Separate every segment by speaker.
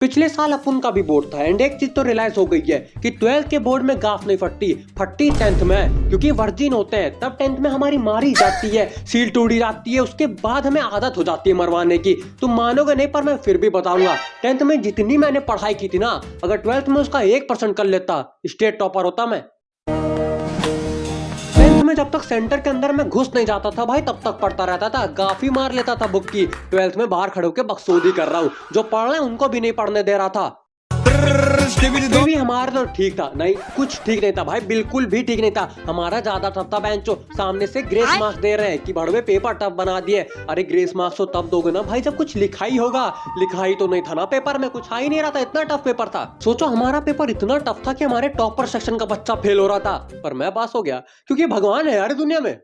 Speaker 1: पिछले साल अपन का भी बोर्ड था एंड एक चीज तो रियलाइज हो गई है कि 12th के बोर्ड में गाफ नहीं फटती 10th में, क्योंकि वर्जिन होते हैं। तब 10th में हमारी मारी जाती है, सील तोड़ी जाती है, उसके बाद हमें आदत हो जाती है मरवाने की। तुम मानोगे नहीं पर मैं फिर भी बताऊंगा, 10th में जितनी मैंने पढ़ाई की थी ना, अगर 12th में उसका 1% कर लेता स्टेट टॉपर होता मैं। 10th में जब तक सेंटर के अंदर में घुस नहीं जाता था भाई, तब तक पढ़ता रहता था, गाफी मार लेता था बुक की। 12th में बाहर खड़े होकर बकचोदी कर रहा हूँ, जो पढ़ रहे हैं उनको भी नहीं पढ़ने दे रहा था। तो भी हमारा तो ठीक था, नहीं कुछ ठीक नहीं था भाई, बिल्कुल भी ठीक नहीं था। हमारा ज्यादा टफ था बेंचो, सामने से ग्रेस मार्क्स दे रहे हैं कि बड़वे पेपर टफ बना दिए। अरे ग्रेस मार्क्स तो तब दोगे ना भाई जब कुछ लिखा ही होगा, लिखा ही तो नहीं था ना पेपर में, कुछ आ ही नहीं रहा था, इतना टफ पेपर था। सोचो हमारा पेपर इतना टफ था कि हमारे टॉपर सेक्शन का बच्चा फेल हो रहा था, पर मैं पास हो गया क्योंकि भगवान है यार दुनिया में।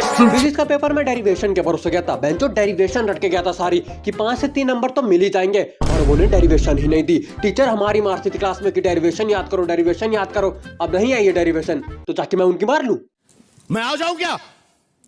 Speaker 1: फिजिक्स का पेपर में डेरिवेशन के भरोसे गया था, बेंचो डेरिवेशन रट के गया था सारी कि 5 से 3 नंबर तो मिल ही जाएंगे, और उन्होंने डेरिवेशन ही नहीं दी। टीचर हमारी मारती थी क्लास में कि डेरिवेशन याद करो, डेरिवेशन याद करो। अब नहीं आई है डेरिवेशन तो जाके मैं उनकी मार लूं, मैं आ जाऊं क्या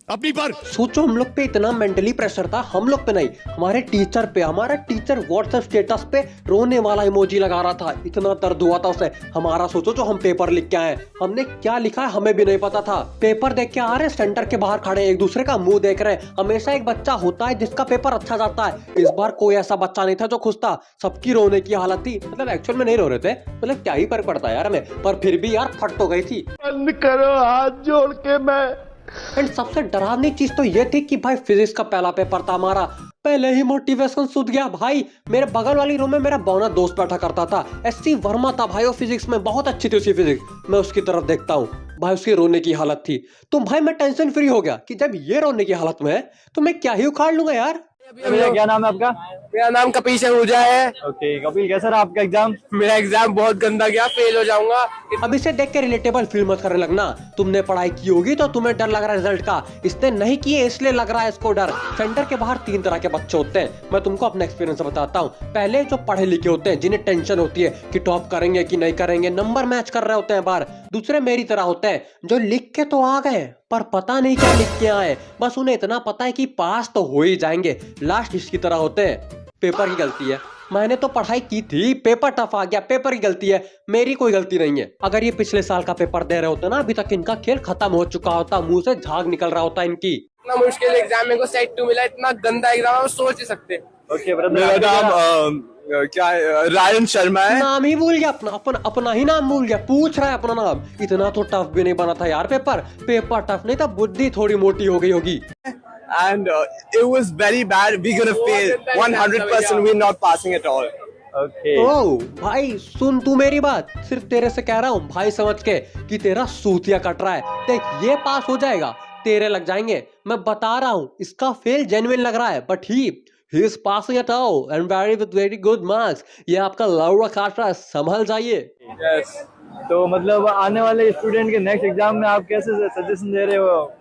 Speaker 1: अपनी पर। सोचो हम लोग पे इतना मेंटली प्रेशर था, हम लोग पे नहीं, हमारे टीचर पे। हमारा टीचर व्हाट्सएप स्टेटस पे रोने वाला इमोजी लगा रहा था, इतना दर्द हुआ था उसे। हमारा सोचो जो हम पेपर लिख के आए, हमने क्या लिखा है हमें भी नहीं पता था। पेपर देख के आ रहे, सेंटर के बाहर खड़े एक दूसरे का मुंह देख रहे। हमेशा एक बच्चा होता है जिसका पेपर अच्छा जाता है, इस बार कोई ऐसा बच्चा नहीं था जो खुश था, सबकी रोने की हालत थी। मतलब एक्चुअल में नहीं रो रहे थे, मतलब क्या ही फर्क पड़ता है यार हमें, पर फिर भी यार फट तो गई थी।
Speaker 2: बंद करो हाथ जोड़ के मैं।
Speaker 1: एंड सबसे डरावनी चीज तो ये थी कि भाई फिजिक्स का पहला पेपर था हमारा, पहले ही मोटिवेशन सूझ गया भाई। मेरे बगल वाली रूम में मेरा बौना दोस्त बैठा करता था, एससी वर्मा था भाई, वो फिजिक्स में बहुत अच्छी थी उसकी फिजिक्स। मैं उसकी तरफ देखता हूँ भाई, उसकी रोने की हालत थी, तो भाई मैं टेंशन फ्री हो गया कि जब ये रोने की हालत में है तो मैं क्या ही उखाड़ लूंगा यार।
Speaker 3: क्या नाम है आपका?
Speaker 4: मेरा नाम कपिल आहूजा है।
Speaker 3: ओके कपिल, कैसा रहा आपका एग्जाम?
Speaker 4: मेरा एग्जाम बहुत गंदा गया, फेल हो जाऊंगा।
Speaker 1: अब इसे देख के रिलेटेबल फील मत करने लगना। तुमने पढ़ाई की होगी तो तुम्हें डर लग रहा है रिजल्ट का, इसने नहीं किए इसलिए लग रहा है इसको डर। सेंटर के बाहर 3 तरह के बच्चे होते हैं, मैं तुमको अपना एक्सपीरियंस बताता हूँ। पहले जो पढ़े लिखे होते हैं, जिन्हें टेंशन होती है कि टॉप करेंगे कि नहीं करेंगे, नंबर मैच कर रहे होते हैं बाहर। दूसरे मेरी तरह होते हैं जो लिख के तो आ गए पर पता नहीं क्या लिख के आए, बस उन्हें इतना पता है कि पास तो हो ही जाएंगे। लास्ट इसकी तरह होते हैं, पेपर की गलती है, मैंने तो पढ़ाई की थी, पेपर टफ आ गया, पेपर की गलती है, मेरी कोई गलती नहीं है। अगर ये पिछले साल का पेपर दे रहे होते ना, अभी तक इनका खेल खत्म हो चुका होता, मुंह से झाग निकल रहा होता इनकी।
Speaker 4: इतना मुश्किल एग्जाम मेरे को सेट 2 मिला, इतना गंदा एग्जाम आप सोच नहीं सकते।
Speaker 3: ओके ब्रदर,
Speaker 5: मेरा नाम क्या है, रायन शर्मा है।
Speaker 1: नाम ही भूल गया अपना ही नाम भूल गया, पूछ रहा है अपना नाम। इतना तो टफ भी नहीं बना था यार पेपर टफ नहीं था, बुद्धि थोड़ी मोटी हो गई होगी।
Speaker 5: And it was very bad. We're gonna fail 100%. We're not passing at all.
Speaker 3: Okay
Speaker 1: ओ भाई सुन तू मेरी बात, सिर्फ तेरे से कह रहा हूँ भाई समझ के कि तेरा सूतिया कट रहा है। देख ये पास हो जाएगा, तेरे लग जाएंगे, मैं बता रहा हूँ। इसका फेल जेन्युइन लग रहा है but he is passing it all and very good marks। ये आपका लौड़ा काट रहा है, संभल जाइए।
Speaker 3: यस, तो मतलब आने वाले स्टूडेंट के नेक्स्ट एग्जाम में आप कैसे सजेशन दे रहे हो?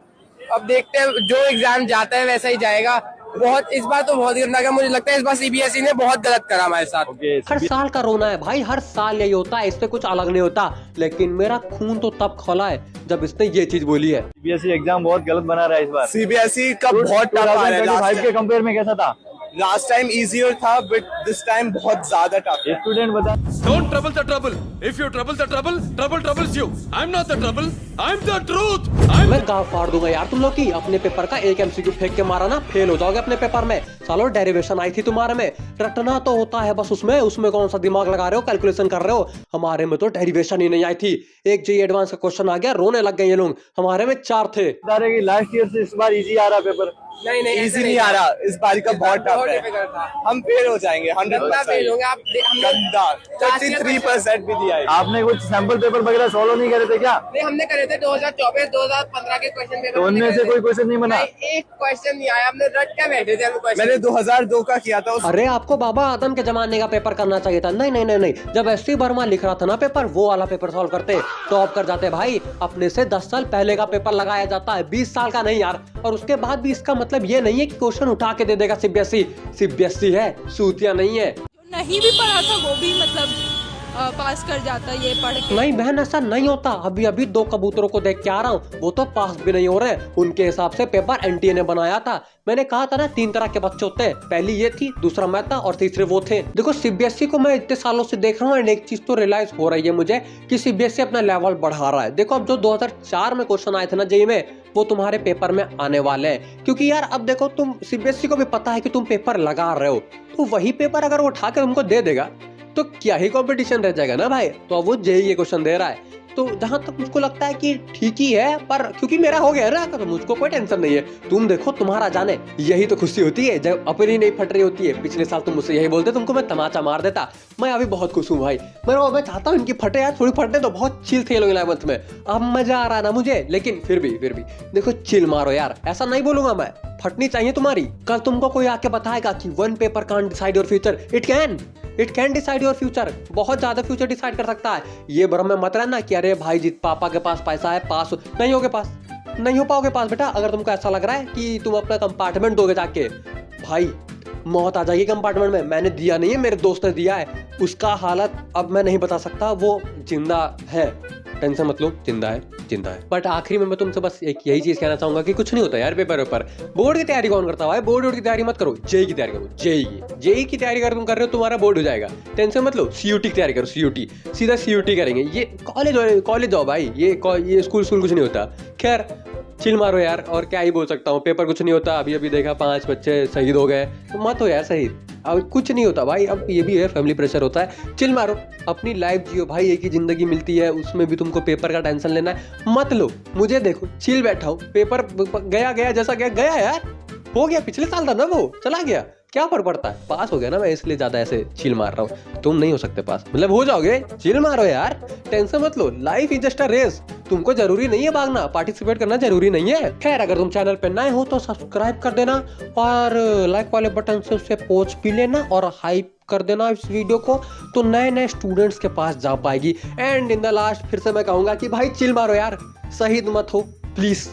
Speaker 4: अब देखते हैं, जो एग्जाम जाता है वैसा ही जाएगा। बहुत इस बार तो बहुत गंदा गया, मुझे लगता है इस बार सीबीएसई ने बहुत गलत करा हमारे साथ।
Speaker 1: हर साल का रोना है भाई, हर साल यही होता है, इससे कुछ अलग नहीं होता। लेकिन मेरा खून तो तब खौला है जब इसने ये चीज बोली है।
Speaker 3: सीबीएसई एग्जाम बहुत गलत बना रहा है इस बार।
Speaker 5: CBSE का बहुत टफ आ रहा है।
Speaker 3: 2025 के कंपेयर में कैसा था?
Speaker 5: लास्ट टाइम इजियर था बट दिस टाइम बहुत ज्यादा टफ है।
Speaker 3: स्टूडेंट बता।
Speaker 6: Don't trouble the trouble. If you trouble the trouble, trouble troubles you. I'm not the trouble. I'm the truth.
Speaker 1: मैं गाँव फाड़ दूंगा यार तुम लोग की। अपने पेपर का एक MCQ फेंक के मारा ना, फेल हो जाओगे अपने पेपर में। सालो डेरिवेशन आई थी तुम्हारे में, रटना तो होता है बस उसमें कौन सा दिमाग लगा रहे हो, कैलकुलेशन कर रहे हो। हमारे में तो डेरिवेशन ही नहीं आई थी, एक जेईई एडवांस का क्वेश्चन आ गया, रोने लग गए ये लोग। हमारे में 4 थे।
Speaker 3: लास्ट ईयर से इस बार इजी आ रहा पेपर?
Speaker 4: नहीं
Speaker 5: इजी नहीं आ रहा, इस बार का बहुत टफ है।
Speaker 4: डिफिकल्ट था।
Speaker 5: हम फेल हो जाएंगे 100%।
Speaker 4: फेल होंगे आप।
Speaker 5: गंदा 33% भी दिया है।
Speaker 3: आपने कुछ सैंपल पेपर वगैरह सॉल्व नहीं करे थे क्या?
Speaker 4: नहीं, हमने करे थे 2024 2015 के क्वेश्चन पेपर।
Speaker 3: तो उनमें से कोई क्वेश्चन नहीं बना?
Speaker 4: एक क्वेश्चन नहीं आया, हमने रट के बैठे थे क्वेश्चन।
Speaker 5: मैंने 2002 का किया था।
Speaker 1: अरे आपको बाबा आदम के जमाने का पेपर करना चाहिए था। नहीं, जब एससी वर्मा लिख रहा था ना पेपर, वो वाला पेपर सॉल्व करते, टॉप कर जाते भाई। अपने से 10 साल पहले का पेपर लगाया जाता है, 20 साल का नहीं यार। और उसके बाद भी इसका मतलब ये नहीं है कि क्वेश्चन उठा के दे देगा सीबीएसई है, सूतिया नहीं है।
Speaker 7: नहीं भी पढ़ा था वो भी मतलब पास कर जाता ये पढ़ के।
Speaker 1: नहीं बहन, ऐसा नहीं होता। अभी अभी 2 कबूतरों को देख के आ रहा हूँ, वो तो पास भी नहीं हो रहे। उनके हिसाब से पेपर एनटीए ने बनाया था। मैंने कहा था ना 3 तरह के बच्चे होते हैं, पहली ये थी, दूसरा मैं था और तीसरे वो थे। देखो सीबीएसई को मैं इतने सालों से देख रहा हूँ, एक चीज तो रियलाइज हो रही है मुझे कि सीबीएसई अपना लेवल बढ़ा रहा है। देखो अब जो 2004 में क्वेश्चन आए थे ना जेईई में, वो तुम्हारे पेपर में आने वाले हैं। क्योंकि यार अब देखो, तुम सीबीएसई को भी पता है कि तुम पेपर लगा रहे हो, तो वही पेपर अगर वो उठा कर तुमको दे देगा तो क्या ही कंपटीशन रह जाएगा ना भाई। तो अब वो जेईई ये क्वेश्चन दे रहा है, तो जहां तक मुझको लगता है कि ठीक ही है, पर क्योंकि मेरा हो गया ना तो मुझको कोई टेंशन नहीं है। तुम देखो तुम्हारा जाने, यही तो खुशी होती है जब अपनी नहीं फट रही होती है। पिछले साल तुम मुझसे यही बोलते, तुमको मैं तमाचा मार देता। मैं अभी बहुत खुश हूँ भाई, मैं चाहता हूँ इनकी फटे यार, थोड़ी फटे तो बहुत चिल थे लोग 11th में। अब मजा आ रहा है ना मुझे, लेकिन फिर भी देखो चिल मारो यार, ऐसा नहीं बोलूंगा मैं, फटनी चाहिए तुम्हारी। कल तुमको कोई आके बताएगा कि 1 paper can't decide your future, it can decide your future, बहुत ज्यादा फ्यूचर डिसाइड कर सकता है। ये भ्रम में मत रहना कि अरे भाई जीत पापा के पास पैसा है, पास नहीं हो पाओगे पास बेटा। अगर तुमको ऐसा लग रहा है कि तुम अपना कंपार्टमेंट दोगे जाके, भाई मौत आ जाएगी कंपार्टमेंट में। मैंने दिया नहीं है, मेरे दोस्त ने दिया है, उसका हालत अब मैं नहीं बता सकता, वो जिंदा है, टेंशन मत लो, जिंदा है। बट आखिरी में मैं तुमसे बस एक यही चीज कहना चाहूंगा कि कुछ नहीं होता यार पेपर पर। बोर्ड की तैयारी कौन करता है? बोर्ड की तैयारी मत करो, जेईई की तैयारी करो। जेईई की तैयारी अगर तुम कर रहे हो, तुम्हारा बोर्ड हो जाएगा, टेंशन मत लो। सीयूटी की तैयारी करो, सीधा सीयूटी करेंगे। ये कॉलेज जाओ भाई, ये स्कूल कुछ नहीं होता। खैर चिल मारो यार, और क्या ही बोल सकता हूँ, पेपर कुछ नहीं होता। अभी देखा 5 बच्चे शहीद हो गए, तो मत हो यार शहीद, अब कुछ नहीं होता भाई। अब ये भी है, फैमिली प्रेशर होता है, चिल मारो, अपनी लाइफ जियो भाई, एक ही जिंदगी मिलती है, उसमें भी तुमको पेपर का टेंशन लेना है मत लो। मुझे देखो चिल बैठा हूँ, पेपर गया जैसा गया यार, हो गया, पिछले साल था ना वो, चला गया, क्या फर्क पड़ता है, पास हो गया ना मैं, इसलिए ज्यादा ऐसे चिल मार रहा हूँ। तुम नहीं हो सकते पास, मतलब हो जाओगे, चिल मारो यार, टेंशन मत लो, life is just a race. तुमको जरूरी नहीं है भागना, पार्टिसिपेट करना जरूरी नहीं है। खैर अगर तुम चैनल पे नए हो तो सब्सक्राइब कर देना, और लाइक वाले बटन से उससे पोच भी लेना और हाइप कर देना इस वीडियो को, तो नए स्टूडेंट्स के पास जा पाएगी। एंड इन द लास्ट फिर से मैं कहूंगा कि भाई चिल मारो यार, शहीद मत हो प्लीज।